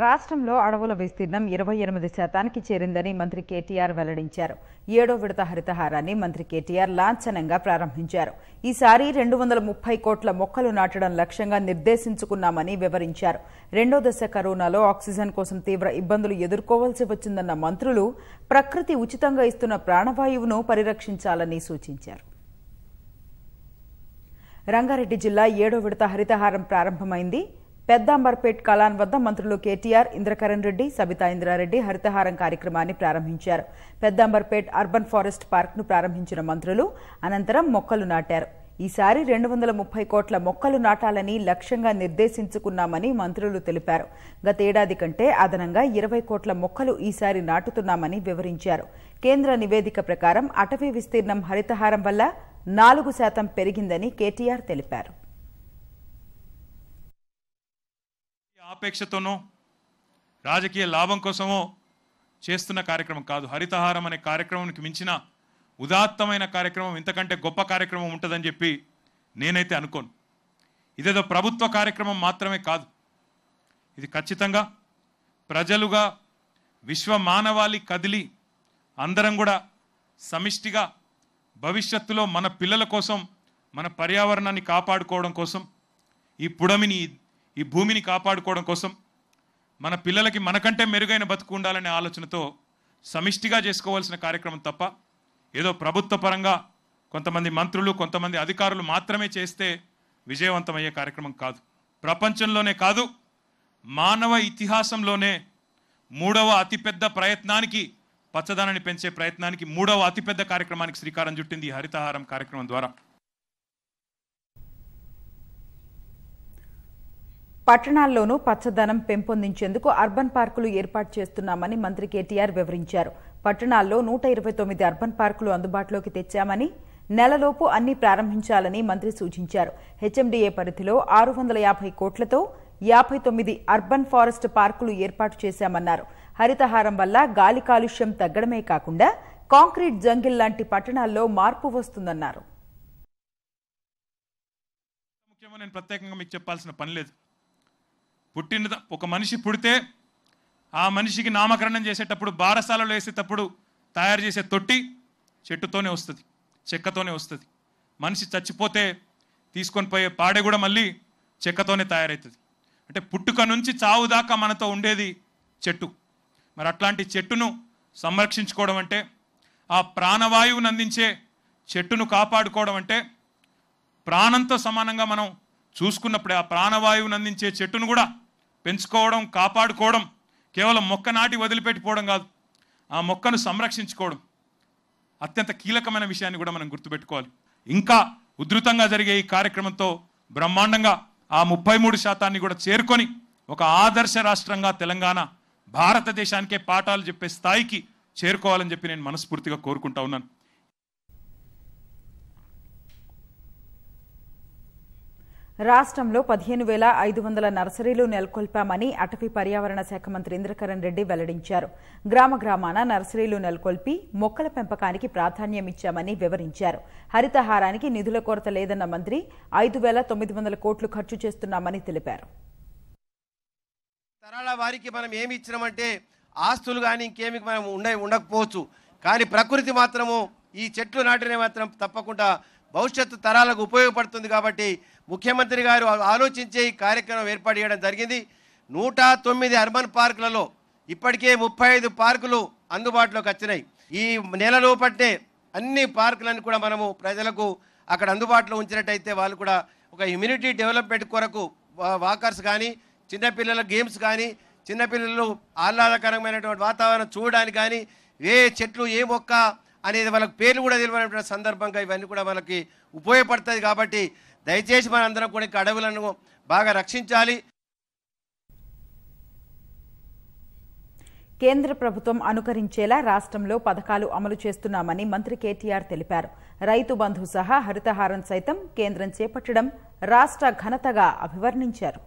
రాష్ట్రంలో అడవుల విస్తీర్ణం 28% చేరిందని మంత్రి కేటీఆర్ వెల్లడించారు. 7వ విడత హరితహారాన్ని మంత్రి కేటీఆర్ లాంఛనంగా ప్రారంభించారు. ఈసారి 230 కోట్ల మొక్కలు నాటడం లక్ష్యంగా నిర్దేశించుకున్నామని వివరించారు. రెండో దశ కరోనాలో ఆక్సిజన్ కోసం తీవ్ర ఇబ్బందులు ఎదుర్కోవాల్సి వచ్చిందన్న మంత్రులు ప్రకృతి ఉచితంగా ఇస్తున్న ప్రాణవాయువును పరిరక్షించాలని సూచించారు. రంగారెడ్డి జిల్లా 7వ విడత హరితహారం ప్రారంభమైంది. పెద్దాంబర్పేట్ కలాన్ వద్ద మంత్రులు కేటీఆర్, ఇంద్రకరణ్ రెడ్డి, సబితా ఇంద్రారెడ్డి హరితహారం కార్యక్రమాన్ని ప్రారంభించారు. పెద్దాంబర్పేట్ అర్బన్ ఫారెస్ట్ పార్క్ను ప్రారంభించిన మంత్రులు అనంతరం మొక్కలు నాటారు. ఈసారి 230 కోట్ల మొక్కలు నాటాలని లక్ష్యంగా నిర్దేశించుకున్నామని మంత్రులు తెలిపారు. గతేడాది కంటే అదనంగా 20 కోట్ల మొక్కలు ఈసారి నాటుతున్నామని వివరించారు. కేంద్ర నివేదిక ప్రకారం అటవీ విస్తీర్ణం హరితహారం వల్ల 4% పెరిగిందని కేటీఆర్ తెలిపారు. ఆపేక్షతోనో రాజకీయ లాభం కోసమో చేస్తున్న కార్యక్రమం కాదు. హరితహారం అనే కార్యక్రమానికి మించిన ఉదాత్తమైన కార్యక్రమం, ఇంతకంటే గొప్ప కార్యక్రమం ఉంటుందని చెప్పి నేనైతే అనుకోను. ఇదేదో ప్రభుత్వ కార్యక్రమం మాత్రమే కాదు, ఇది ఖచ్చితంగా ప్రజలుగా విశ్వ మానవాళి కదిలి అందరం కూడా సమిష్టిగా భవిష్యత్తులో మన పిల్లల కోసం, మన పర్యావరణాన్ని కాపాడుకోవడం కోసం, ఈ పుడమిని, ఈ భూమిని కాపాడుకోవడం కోసం, మన పిల్లలకి మనకంటే మెరుగైన బతుకు ఉండాలనే ఆలోచనతో సమిష్టిగా చేసుకోవాల్సిన కార్యక్రమం తప్ప ఏదో ప్రభుత్వ పరంగా కొంతమంది మంత్రులు, కొంతమంది అధికారులు మాత్రమే చేస్తే విజయవంతమయ్యే కార్యక్రమం కాదు. ప్రపంచంలోనే కాదు, మానవ ఇతిహాసంలోనే 3వ అతిపెద్ద ప్రయత్నానికి, పచ్చదనాన్ని పెంచే ప్రయత్నానికి 3వ అతిపెద్ద కార్యక్రమానికి శ్రీకారం చుట్టింది ఈ హరితహారం కార్యక్రమం ద్వారా. పట్టణాల్లోనూ పచ్చదనం పెంపొందించేందుకు అర్బన్ పార్కులు ఏర్పాటు చేస్తున్నామని మంత్రి కేటీఆర్ వివరించారు. పట్టణాల్లో 129 అర్బన్ పార్కులు అందుబాటులోకి తెచ్చామని, నెలలోపు అన్ని ప్రారంభించాలని మంత్రి సూచించారు. హెచ్ఎండిఏ పరిధిలో 650 కోట్లతో 59 అర్బన్ ఫారెస్ట్ పార్కులు ఏర్పాటు చేశామన్నారు. హరితహారం వల్ల గాలి కాలుష్యం తగ్గడమే కాకుండా కాంక్రీట్ జంగిల్ లాంటి పట్టణాల్లో మార్పు వస్తుందన్నారు. ముఖ్యంగా నేను ప్రత్యేకంగా మీకు చెప్పాల్సిన పని లేదు. ఒక మనిషి పుడితే ఆ మనిషికి నామకరణం చేసేటప్పుడు, బారసాలలో వేసేటప్పుడు తయారు చేసే తొట్టి చెట్టుతోనే వస్తుంది, చెక్కతోనే వస్తుంది. మనిషి చచ్చిపోతే తీసుకొని పోయే పాడె కూడా మళ్ళీ చెక్కతోనే తయారవుతుంది. అంటే పుట్టుక నుంచి చావు దాకా మనతో ఉండేది చెట్టు. మరి అట్లాంటి చెట్టును సంరక్షించుకోవడం అంటే, ఆ ప్రాణవాయువును అందించే చెట్టును కాపాడుకోవడం అంటే, ప్రాణంతో సమానంగా మనం చూసుకున్నప్పుడే ఆ ప్రాణవాయువును అందించే చెట్టును కూడా పెంచుకోవడం, కాపాడుకోవడం, కేవలం మొక్క నాటి వదిలిపెట్టిపోవడం కాదు, ఆ మొక్కను సంరక్షించుకోవడం అత్యంత కీలకమైన విషయాన్ని కూడా మనం గుర్తుపెట్టుకోవాలి. ఇంకా ఉధృతంగా జరిగే ఈ కార్యక్రమంతో బ్రహ్మాండంగా ఆ 33% కూడా చేరుకొని ఒక ఆదర్శ రాష్ట్రంగా తెలంగాణ భారతదేశానికే పాఠాలు చెప్పే స్థాయికి చేరుకోవాలని చెప్పి నేను మనస్ఫూర్తిగా కోరుకుంటా ఉన్నాను. రాష్ట్రంలో 15,500 నర్సరీలు నెలకొల్పామని అటవీ పర్యావరణ శాఖ మంత్రి ఇంద్రకరణ్ రెడ్డి వెల్లడించారు. గ్రామాన నర్సరీలు నెలకొల్పి మొక్కల పెంపకానికి ప్రాధాన్యమిచ్చామని వివరించారు. హరితహారానికి నిధుల కొరత లేదన్న మంత్రి 5,900 కోట్లు ఖర్చు చేస్తున్నామని తెలిపారు. తరాల వారికి మనం ఏమి ఇచ్చినామంటే ఆస్తులు కానీ ఇంకేమి మనం ఉండకపోవచ్చు, కానీ ప్రకృతి మాత్రము ఈ చెట్లు నాటినే మాత్రం తప్పకుండా భవిష్యత్తు తరాలకు ఉపయోగపడుతుంది. కాబట్టి ముఖ్యమంత్రి గారు ఆలోచించే ఈ కార్యక్రమం ఏర్పాటు చేయడం జరిగింది. 109 అర్బన్ పార్కులలో ఇప్పటికే 35 పార్కులు అందుబాటులోకి వచ్చినాయి. ఈ నెలలోపట్టే అన్ని పార్కులను కూడా మనము ప్రజలకు అక్కడ అందుబాటులో ఉంచినట్టయితే వాళ్ళు కూడా ఒక ఇమ్యూనిటీ డెవలప్మెంట్ కొరకు వాకర్స్ కానీ, చిన్నపిల్లల గేమ్స్ కానీ, చిన్నపిల్లలు ఆహ్లాదకరమైనటువంటి వాతావరణం చూడడానికి కానీ, ఏ చెట్లు ఏ మొక్క అనేది వాళ్ళకి పేర్లు కూడా తెలియనటువంటి సందర్భంగా ఇవన్నీ కూడా వాళ్ళకి ఉపయోగపడుతుంది. కాబట్టి దయచేసి మనందరం కూడా అడవులను బాగా రక్షించాలి. కేంద్ర ప్రభుత్వం అనుకరించేలా రాష్ట్రంలో పథకాలు అమలు చేస్తున్నామని మంత్రి కేటీఆర్ తెలిపారు. రైతు బంధు సహా హరితహారం సైతం కేంద్రం చేపట్టడం రాష్ట్ర ఘనతగా అభివర్ణించారు.